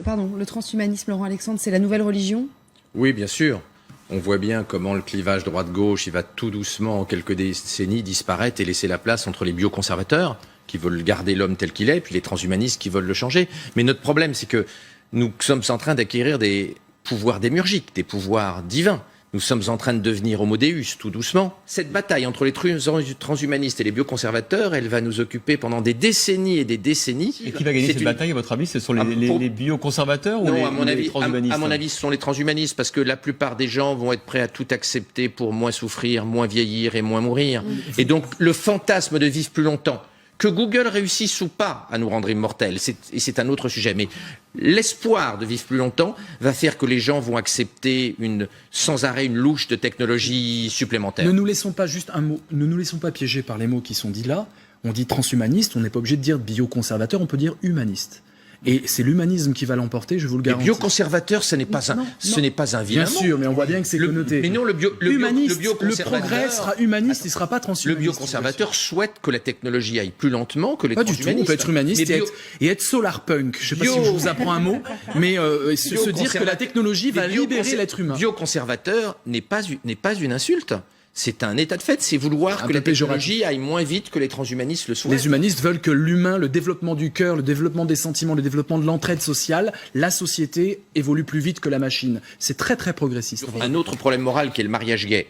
Pardon, le transhumanisme, Laurent Alexandre, c'est la nouvelle religion? Oui, bien sûr. On voit bien comment le clivage droite-gauche, il va tout doucement, en quelques décennies, disparaître et laisser la place entre les bioconservateurs, qui veulent garder l'homme tel qu'il est, puis les transhumanistes qui veulent le changer. Mais notre problème, c'est que nous sommes en train d'acquérir des pouvoirs démiurgiques, des pouvoirs divins. Nous sommes en train de devenir homo deus, tout doucement. Cette bataille entre les transhumanistes et les bioconservateurs, elle va nous occuper pendant des décennies et des décennies. Et qui va gagner cette bataille, à votre avis? Ce sont les bioconservateurs ou les transhumanistes? À mon avis, ce sont les transhumanistes, parce que la plupart des gens vont être prêts à tout accepter pour moins souffrir, moins vieillir et moins mourir. Et donc, le fantasme de vivre plus longtemps, que Google réussisse ou pas à nous rendre immortels, c'est un autre sujet. Mais l'espoir de vivre plus longtemps va faire que les gens vont accepter sans arrêt une louche de technologie supplémentaire. Ne nous laissons pas juste un mot, ne nous laissons pas piéger par les mots qui sont dits là. On dit transhumaniste, on n'est pas obligé de dire bioconservateur, on peut dire humaniste. Et c'est l'humanisme qui va l'emporter, je vous le garantis. Les bioconservateurs, ce n'est pas un vilain Bien sûr, mais on voit bien que c'est connoté. Mais non, le progrès sera humaniste, il ne sera pas transhumaniste. Le bioconservateur souhaite que la technologie aille plus lentement que les transhumanistes. Pas du tout, on peut être humaniste et être solarpunk. Je ne sais pas si je vous apprends un mot, mais se dire que la technologie va libérer l'être humain. Bioconservateur n'est pas une insulte. C'est un état de fait, c'est vouloir que la technologie aille moins vite que les transhumanistes le souhaitent. Les humanistes veulent que l'humain, le développement du cœur, le développement des sentiments, le développement de l'entraide sociale, la société évolue plus vite que la machine. C'est très très progressiste. Un autre problème moral qui est le mariage gay.